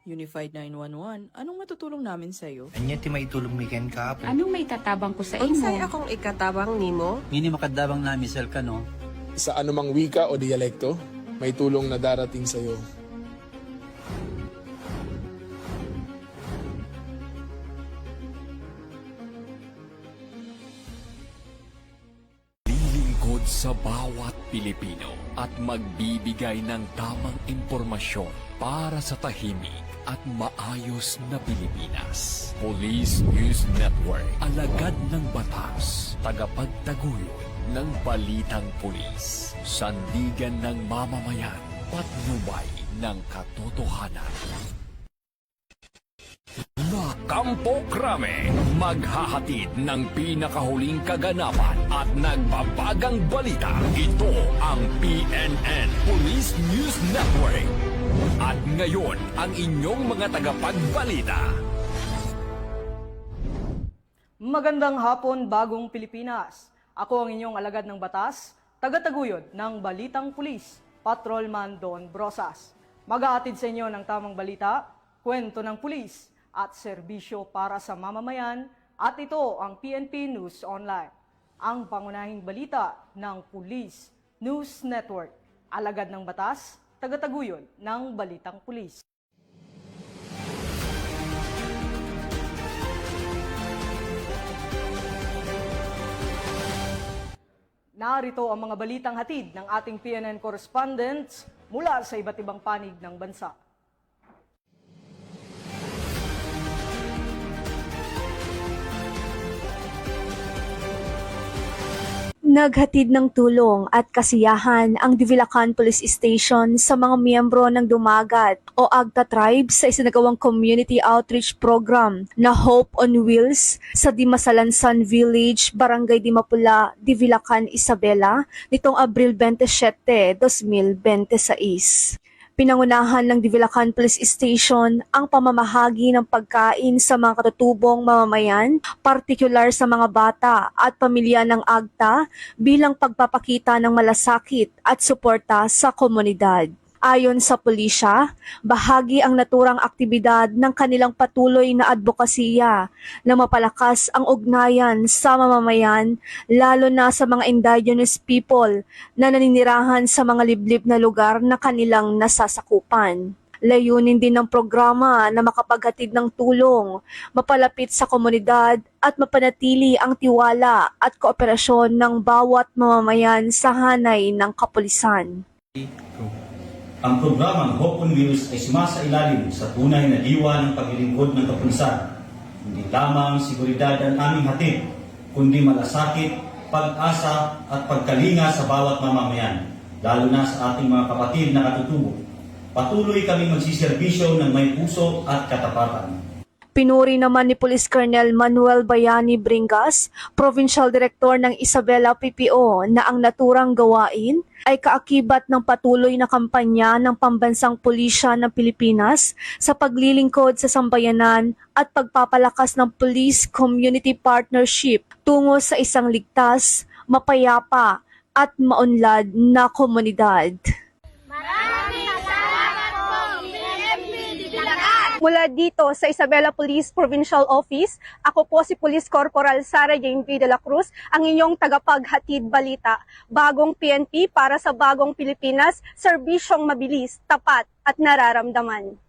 Unified 911, anong matutulong namin sa'yo? Anya ti maitulong mi ken ka po. Anong may tatabang ko sa Unsay imo? akong ikatabang nimo? Ngini makadabang na misal ka no. Sa anumang wika o dialekto, may tulong na darating sa iyo. Lilingkod sa bawat Pilipino at magbibigay ng tamang impormasyon para sa tahimik at maayos na Pilipinas. Police News Network, alagad ng batas, tagapagtaguyod ng balitang pulis, sandigan ng mamamayan, patnubay ng katotohanan. Na Kampo Krame, maghahatid ng pinakahuling kaganapan at nagbabagang balita. Ito ang PNN Police News Network. At ngayon, ang inyong mga tagapagbalita. Magandang hapon, Bagong Pilipinas. Ako ang inyong alagad ng batas, tagataguyod ng Balitang Pulis, Patrolman Don Brosas. Mag-aatid sa inyo ng tamang balita, kwento ng pulis, at serbisyo para sa mamamayan, at ito ang PNP News Online. Ang pangunahing balita ng Police News Network, alagad ng batas, tagataguyod ng Balitang Pulis. Narito ang mga balitang hatid ng ating PNN correspondents mula sa iba't ibang panig ng bansa. Naghatid ng tulong at kasiyahan ang Divilacan Police Station sa mga miyembro ng Dumagat o Agta Tribe sa isinagawang community outreach program na Hope on Wheels sa Dimasalansan Village, Barangay Dimapula, Divilacan, Isabela nitong Abril 27, 2026. Pinangunahan ng Divilacan Police Station ang pamamahagi ng pagkain sa mga katutubong mamamayan, partikular sa mga bata at pamilya ng Agta bilang pagpapakita ng malasakit at suporta sa komunidad. Ayon sa pulisya, bahagi ang naturang aktibidad ng kanilang patuloy na advokasya na mapalakas ang ugnayan sa mamamayan, lalo na sa mga indigenous people na naninirahan sa mga liblib na lugar na kanilang nasasakupan. Layunin din ng programa na makapaghatid ng tulong, mapalapit sa komunidad at mapanatili ang tiwala at kooperasyon ng bawat mamamayan sa hanay ng kapulisan. Ang programang Hope on Wheels ay sumasailalim sa tunay na diwa ng paglilingkod ng kapulisan. Hindi lamang seguridad ang aming hatid, kundi malasakit, pag-asa at pagkalinga sa bawat mamamayan, lalo na sa ating mga kapatid na katutubo. Patuloy kaming magsiserbisyo ng may puso at katapatan. Pinuri naman ni Police Colonel Manuel Bayani Bringas, Provincial Director ng Isabela PPO, na ang naturang gawain ay kaakibat ng patuloy na kampanya ng Pambansang Pulisya ng Pilipinas sa paglilingkod sa sambayanan at pagpapalakas ng police community partnership tungo sa isang ligtas, mapayapa at maunlad na komunidad. Mula dito sa Isabela Police Provincial Office, ako po si Police Corporal Sara Jane V. de la Cruz, ang inyong tagapaghatid balita. Bagong PNP para sa bagong Pilipinas, serbisyong mabilis, tapat at nararamdaman.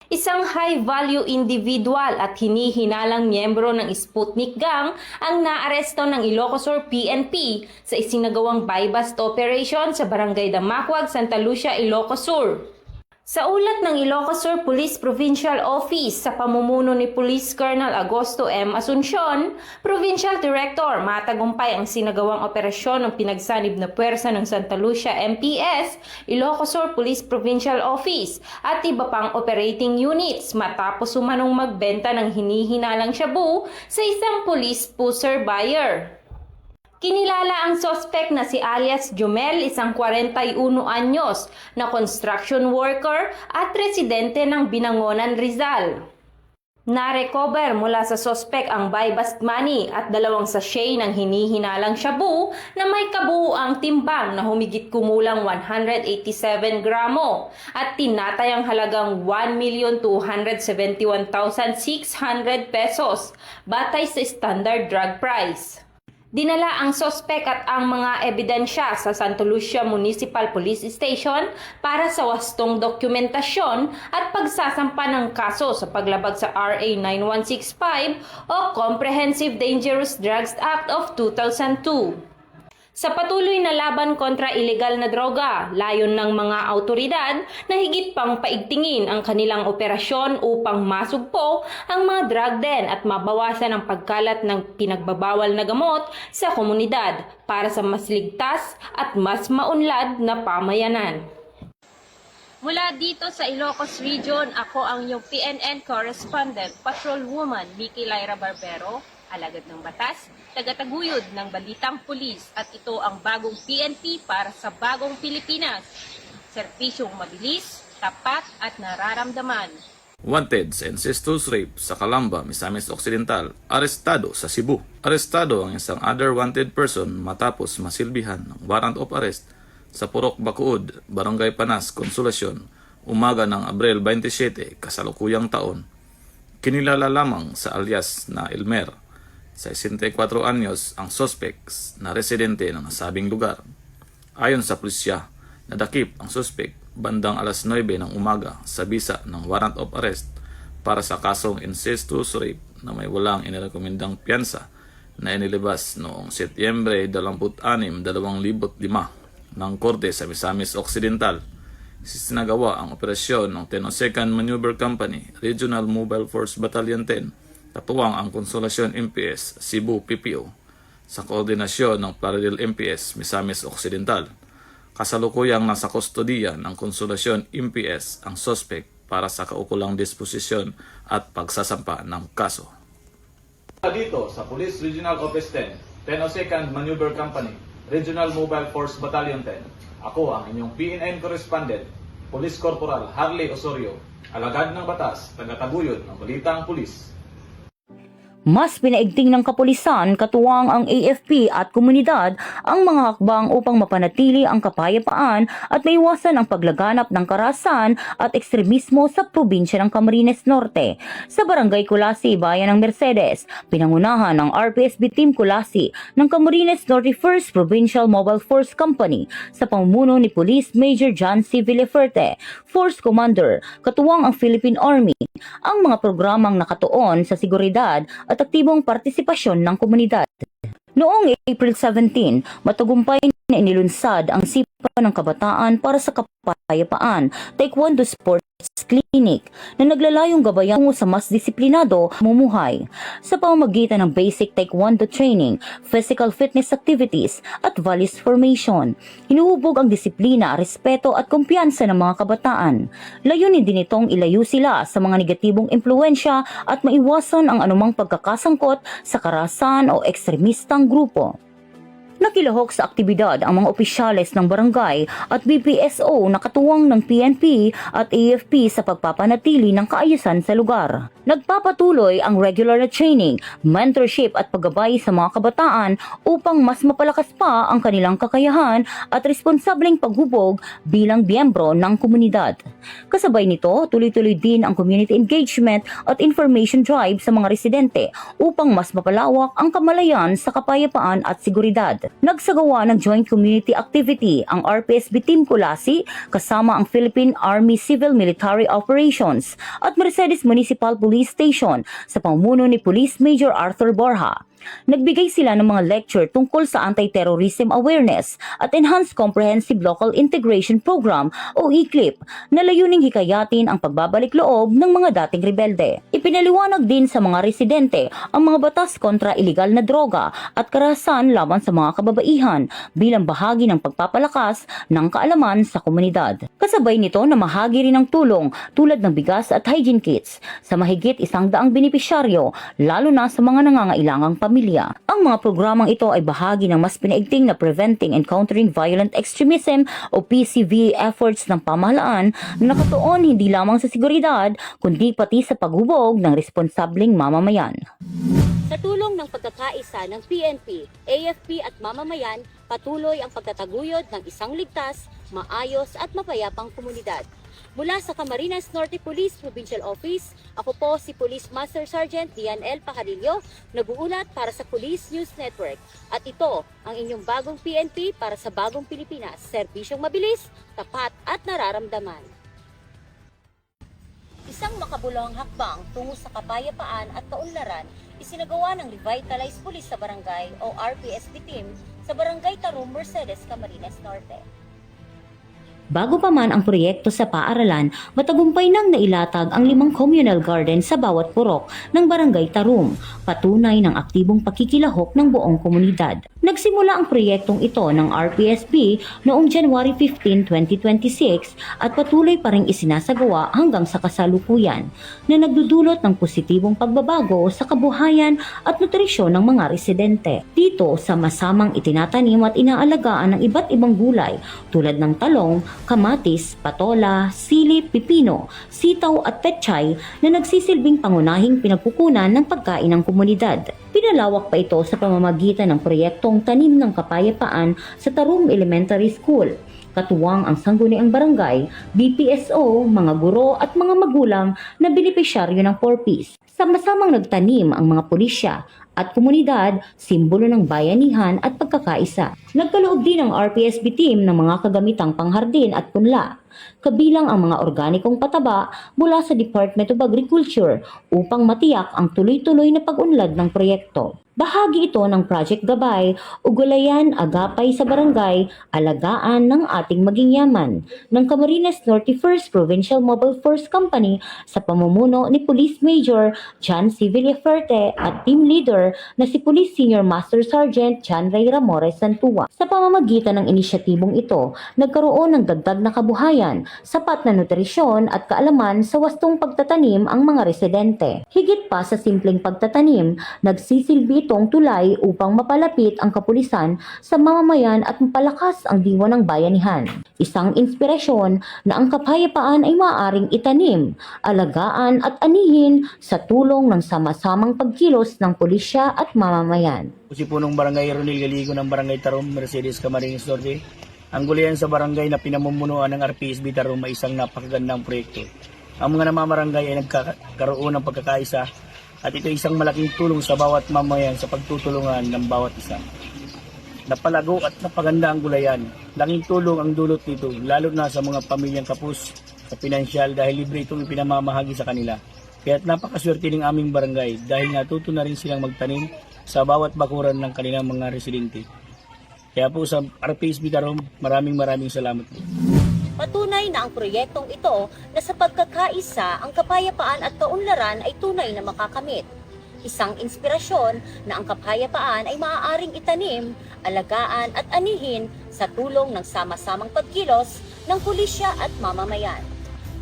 Isang high-value individual at hinihinalang miyembro ng Sputnik Gang ang naaresto ng Ilocos Sur PNP sa isinagawang buy-bust operation sa Barangay Damaquag, Santa Lucia, Ilocos Sur. Sa ulat ng Ilocos Sur Police Provincial Office sa pamumuno ni Police Colonel Agosto M. Asuncion, Provincial Director, matagumpay ang sinagawang operasyon ng pinagsanib na puwersa ng Santa Lucia MPS, Ilocos Sur Police Provincial Office at iba pang operating units matapos umanong magbenta ng hinihinalang shabu sa isang police pusher buyer. Kinilala ang suspect na si alias Jumel, isang 41 anyos na construction worker at residente ng Binangonan, Rizal. Na-recover mula sa sospek ang buy bust money at 2 sachet ng hinihinalang shabu na may kabuuang timbang na humigit kumulang 187 gramo at tinatayang halagang 1,271,600 pesos batay sa standard drug price. Dinala ang sospek at ang mga ebidensya sa Santa Lucia Municipal Police Station para sa wastong dokumentasyon at pagsasampa ng kaso sa paglabag sa RA 9165 o Comprehensive Dangerous Drugs Act of 2002. Sa patuloy na laban kontra ilegal na droga, layon ng mga autoridad na higit pang paigtingin ang kanilang operasyon upang masugpo ang mga drug den at mabawasan ang pagkalat ng pinagbabawal na gamot sa komunidad para sa mas ligtas at mas maunlad na pamayanan. Mula dito sa Ilocos Region, ako ang iyong PNN correspondent, Patrolwoman Vicky Lyra Barbero, alagad ng batas, tagataguyod ng balitang pulis at ito ang bagong PNP para sa bagong Pilipinas. Serbisyong mabilis, tapat at nararamdaman. Wanted sa incestuous rape sa Calamba, Misamis Occidental, arestado sa Cebu. Arestado ang isang other wanted person matapos masilbihan ng warrant of arrest sa Purok Bacood, Barangay Panas, Consolacion, umaga ng Abril 27, kasalukuyang taon. Kinilala lamang sa alias na Elmer. Sa 64 anyos ang suspects na residente ng nasabing lugar. Ayon sa pulisya, nadakip ang suspect bandang alas 9 ng umaga sa bisa ng warrant of arrest para sa kasong incestuous rape na may walang inirekomendang piyansa na inilabas noong Setyembre 26, 2005 ng Korte sa Misamis Occidental. Sinagawa ang operasyon ng 1002nd Maneuver Company, Regional Mobile Force Battalion 10, katuwang ang Consolacion MPS, Cebu PPO, sa koordinasyon ng Plaridel MPS, Misamis Occidental. Kasalukuyang nasa kustodiya ng Consolacion MPS ang suspect para sa kaukulang disposisyon at pagsasampa ng kaso. Dito sa Police Regional Office 10, 1002nd Maneuver Company, Regional Mobile Force Battalion 10, ako ang inyong PNN correspondent, Police Corporal Harley Osorio, alagad ng batas, tagataguyod ng balitang pulis. Mas pinaigting ng kapulisan katuwang ang AFP at komunidad ang mga hakbang upang mapanatili ang kapayapaan at maiwasan ang paglaganap ng karahasan at ekstremismo sa probinsya ng Camarines Norte. Sa Barangay Kulasi, Bayan ng Mercedes, pinangunahan ng RPSB Team Kulasi ng Camarines Norte 1st Provincial Mobile Force Company sa pamumuno ni Police Major John C. Villaferte, Force Commander, katuwang ang Philippine Army, ang mga programang nakatuon sa seguridad at aktibong partisipasyon ng komunidad. Noong April 17, matagumpay na inilunsad ang Sipa ng Kabataan para sa Kapayapaan, Taekwondo Sports Clinic na naglalayong gabayan sa mas disiplinado mumuhay. Sa pamamagitan ng basic Taekwondo training, physical fitness activities at values formation, hinuhubog ang disiplina, respeto at kumpiyansa ng mga kabataan. Layunin din itong ilayo sila sa mga negatibong impluensya at maiwasan ang anumang pagkakasangkot sa karahasan o ekstremistang grupo. Nakilahok sa aktibidad ang mga opisyales ng barangay at BPSO na katuwang ng PNP at AFP sa pagpapanatili ng kaayusan sa lugar. Nagpapatuloy ang regular na training, mentorship at paggabay sa mga kabataan upang mas mapalakas pa ang kanilang kakayahan at responsableng paghubog bilang miyembro ng komunidad. Kasabay nito, tuloy-tuloy din ang community engagement at information drive sa mga residente upang mas mapalawak ang kamalayan sa kapayapaan at seguridad. Nagsagawa ng joint community activity ang RPSB Team Kulasi kasama ang Philippine Army Civil Military Operations at Mercedes Municipal Police Station sa pamumuno ni Police Major Arthur Borja. Nagbigay sila ng mga lecture tungkol sa anti-terrorism awareness at Enhanced Comprehensive Local Integration Program o ECLIP na layuning hikayatin ang pagbabalik loob ng mga dating rebelde. Ipinaliwanag din sa mga residente ang mga batas kontra ilegal na droga at karahasan laban sa mga kababaihan bilang bahagi ng pagpapalakas ng kaalaman sa komunidad. Kasabay nito na mahagi rin ng tulong tulad ng bigas at hygiene kits sa mahigit 100 benepisyaryo lalo na sa mga nangangailangang pamilya. pamilya. Ang mga programang ito ay bahagi ng mas pinaigting na Preventing and Countering Violent Extremism o PCV efforts ng pamahalaan na nakatuon hindi lamang sa seguridad kundi pati sa paghubog ng responsableng mamamayan. Sa tulong ng pagkakaisa ng PNP, AFP at mamamayan, patuloy ang pagtataguyod ng isang ligtas, maayos at mapayapang komunidad. Mula sa Camarines Norte Police Provincial Office, ako po si Police Master Sergeant Dian L. Pajarillo, nag-uulat para sa Police News Network. At ito ang inyong bagong PNP para sa bagong Pilipinas, serbisyong mabilis, tapat at nararamdaman. Isang makabuluhang hakbang tungo sa kapayapaan at kaunlaran isinagawa ng Revitalized Police sa Barangay o RPSB team sa Barangay Tarum, Mercedes, Camarines Norte. Bago pa man ang proyekto sa paaralan, matagumpay nang nailatag ang 5 communal garden sa bawat purok ng Barangay Tarum, patunay ng aktibong pakikilahok ng buong komunidad. Nagsimula ang proyektong ito ng RPSB noong January 15, 2026 at patuloy pa ring isinasagawa hanggang sa kasalukuyan na nagdudulot ng positibong pagbabago sa kabuhayan at nutrisyon ng mga residente. Dito sa masamang itinatanim at inaalagaan ng iba't ibang gulay tulad ng talong, kamatis, patola, sili, pipino, sitaw at petchay na nagsisilbing pangunahing pinagkukunan ng pagkain ng komunidad. Pinalawak pa ito sa pamamagitan ng proyektong Tanim ng Kapayapaan sa Tarum Elementary School. Katuwang ang sangguniang barangay, BPSO, mga guro at mga magulang na benepisyaryo ng 4Ps. Sama-samang nagtanim ang mga pulisya at komunidad, simbolo ng bayanihan at pagkakaisa. Nagkaloob din ang RPSB team ng mga kagamitang panghardin at punla, kabilang ang mga organikong pataba mula sa Department of Agriculture upang matiyak ang tuloy-tuloy na pag-unlad ng proyekto. Bahagi ito ng Project Gabay, Ugulayan, Agapay sa Barangay, Alagaan ng Ating Maging Yaman ng Camarines Norte 1st Provincial Mobile Force Company sa pamumuno ni Police Major John C. Villaferte at Team Leader na si Police Senior Master Sergeant John Ray Ramores Santua. Sa pamamagitan ng inisyatibong ito, nagkaroon ng dagdag na kabuhayan, sapat na nutrisyon at kaalaman sa wastong pagtatanim ang mga residente. Higit pa sa simpleng pagtatanim, nagsisilbi itong tulay upang mapalapit ang kapulisan sa mamamayan at mapalakas ang diwa ng bayanihan. Isang inspirasyon na ang kapayapaan ay maaaring itanim, alagaan at anihin sa tulong ng sama-samang pagkilos ng pulisya at mamamayan. Si punong Barangay Ronil Galigo ng Barangay Tarum, Mercedes, Camarines Norte. Ang gulayan sa barangay na pinamumunuan ng RPSB Tarum ay isang napakagandang proyekto. Ang mga namamarangay ay nagkakaroon ng pagkakaisa at ito ay isang malaking tulong sa bawat mamayan sa pagtutulungan ng bawat isa. Napalago at napaganda ang gulayan. Laking tulong ang dulot nito, lalo na sa mga pamilyang kapos sa pinansyal dahil libre itong ipinamamahagi sa kanila. Kaya't napakaswerte ng aming barangay dahil natuto na rin silang magtanim sa bawat bakuran ng kanilang mga residente. Kaya po sa RPSB Tarum, maraming salamat po. Patunay na ang proyektong ito na sa pagkakaisa ang kapayapaan at kaunlaran ay tunay na makakamit. Isang inspirasyon na ang kapayapaan ay maaaring itanim, alagaan at anihin sa tulong ng sama-samang pagkilos ng pulisya at mamamayan.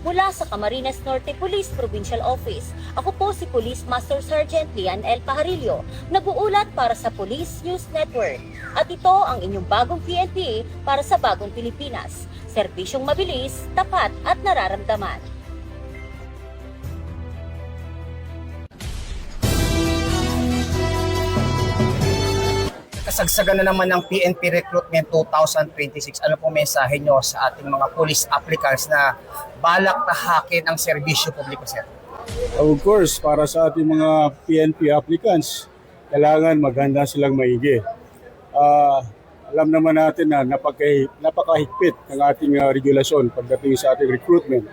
Mula sa Camarines Norte Police Provincial Office, ako po si Police Master Sergeant Dian L. Pajarillo, nag-uulat para sa Police News Network. At ito ang inyong bagong PNP para sa bagong Pilipinas. Serbisyong mabilis, tapat at nararamdaman. Kasagsagan na naman ng PNP Recruitment 2026. Ano pong mensahe nyo sa ating mga police applicants na balak tahakin ang serbisyo publiko, sir? Of course, para sa ating mga PNP applicants, kailangan maghanda silang maigi. Alam naman natin na napakahigpit ng ating regulasyon pagdating sa ating recruitment.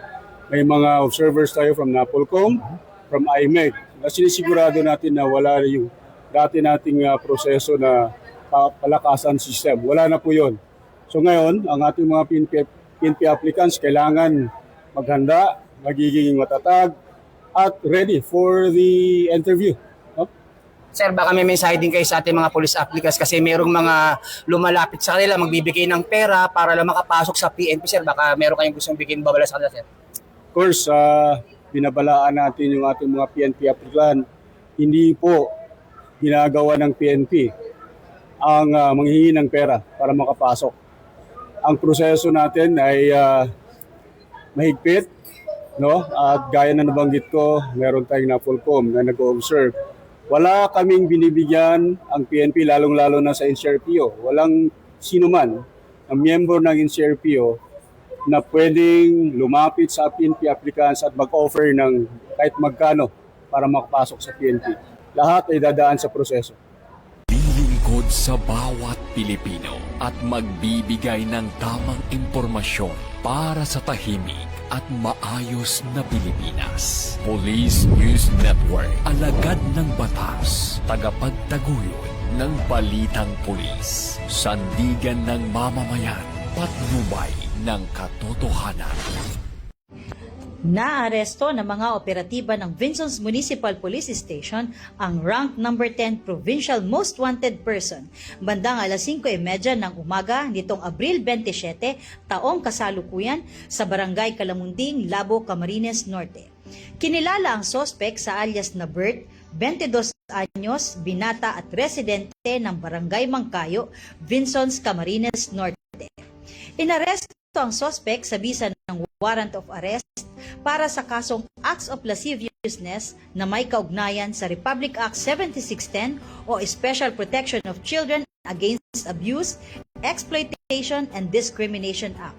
May mga observers tayo from NAPOLCOM, from IMEC, na sinisigurado natin na wala yung dati nating proseso na palakasan system. Wala na po yun. So ngayon, ang ating mga PNP applicants kailangan maghanda, magiging matatag, at ready for the interview. Sir, baka may mensahe din kayo sa ating mga police applicants kasi merong mga lumalapit sa kanila, magbibigay ng pera para lang makapasok sa PNP, sir. Baka meron kayong gustong bigyan babala sa kanila, sir. Of course, binabalaan natin yung ating mga PNP applicant. Hindi po ginagawa ng PNP ang manghihingi ng pera para makapasok. Ang proseso natin ay mahigpit, no? At gaya na nabanggit ko, meron tayong NAPOLCOM na nag-observe. Wala kaming binibigyan ang PNP, lalong-lalo na sa NCRPO. Walang sino man na miyembro ng NCRPO na pwedeng lumapit sa PNP applicants at mag-offer ng kahit magkano para makapasok sa PNP. Lahat ay dadaan sa proseso. Lilingkod sa bawat Pilipino at magbibigay ng tamang impormasyon para sa tahimik at maayos na Pilipinas. Police News Network, alagad ng batas, tagapagtaguyod ng balitang pulis, sandigan ng mamamayan, patnubay ng katotohanan. Naaresto ng mga operatiba ng Vincent's Municipal Police Station ang rank number 10 Provincial Most Wanted Person bandang alas 5:30 ng umaga nitong Abril 27, taong kasalukuyan sa Barangay Kalamunding, Labo, Camarines Norte. Kinilala ang sospek sa alias na Bert, 22 anyos, binata at residente ng Barangay Mangkayo, Vincent's, Camarines Norte. Inaresto ang sospek sa bisa ng warrant of arrest para sa kasong acts of lasciviousness na may kaugnayan sa Republic Act 7610 o Special Protection of Children Against Abuse, Exploitation and Discrimination Act.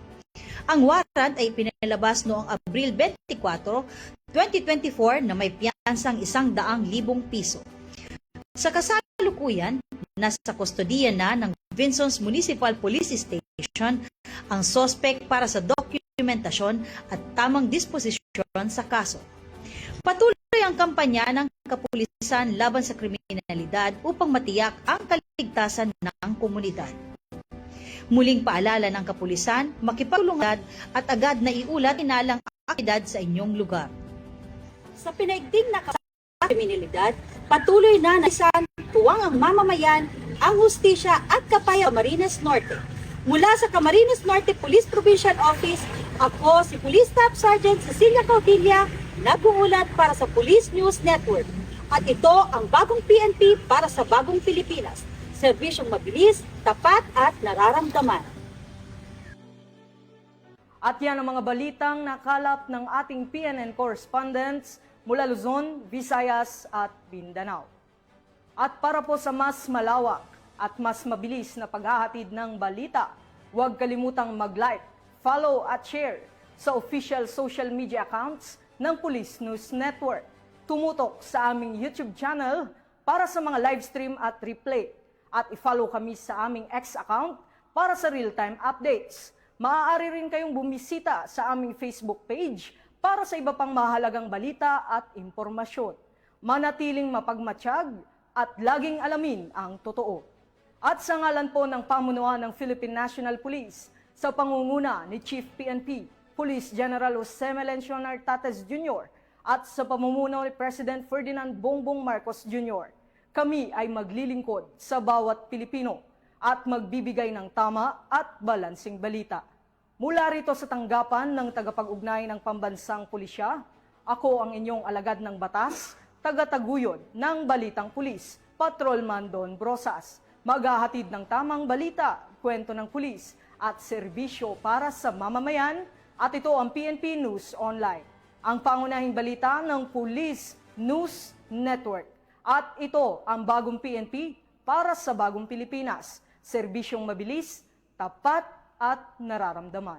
Ang warrant ay pinalabas noong Abril 24, 2024 na may piyansang 100,000 piso. Sa kasalukuyan, nasa kustodiya na ng Vincent's Municipal Police Station ang sospek para sa dokumentasyon at tamang disposisyon sa kaso. Patuloy ang kampanya ng kapulisan laban sa kriminalidad upang matiyak ang kaligtasan ng komunidad. Muling paalala ng kapulisan, makipagtulungan at agad na iulat inalang aktibidad sa inyong lugar. Sa pinaigting na kriminalidad, patuloy na naisan tuwang ang mamamayan, ang hustisya at kapaya Camarines Norte. Mula sa Camarines Norte Police Provincial Office, ako si Police Staff Sergeant Cecilia Caudilla, nag-uulat para sa Police News Network. At ito ang bagong PNP para sa bagong Pilipinas. Serbisyong mabilis, tapat at nararamdaman. At yan ang mga balitang nakalap ng ating PNN correspondents mula Luzon, Visayas at Mindanao. At para po sa mas malawak at mas mabilis na paghahatid ng balita, huwag kalimutang mag-like, follow at share sa official social media accounts ng Police News Network. Tumutok sa aming YouTube channel para sa mga live stream at replay. At i-follow kami sa aming X account para sa real-time updates. Maaari rin kayong bumisita sa aming Facebook page para sa iba pang mahalagang balita at impormasyon. Manatiling mapagmatsyag at laging alamin ang totoo. At sa ngalan po ng pamunuan ng Philippine National Police, sa pangunguna ni Chief PNP, Police General Jose Melencio Nartates Jr. at sa pamumuno ni President Ferdinand Bongbong Marcos Jr., kami ay maglilingkod sa bawat Pilipino at magbibigay ng tama at balansing balita. Mula rito sa tanggapan ng tagapag-ugnay ng Pambansang Pulisya, ako ang inyong alagad ng batas, taga-taguyod ng Balitang Pulis, Patrolman Don Brosas. Maghahatid ng tamang balita, kwento ng pulis at serbisyo para sa mamamayan, at ito ang PNP News Online, ang pangunahing balita ng Police News Network. At ito ang bagong PNP para sa bagong Pilipinas, serbisyong mabilis, tapat at nararamdaman.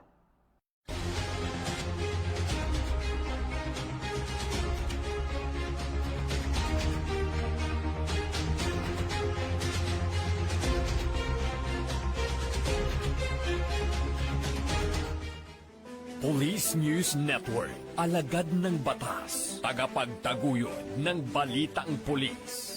Police News Network, alagad ng batas, tagapagtaguyod ng balitang pulis.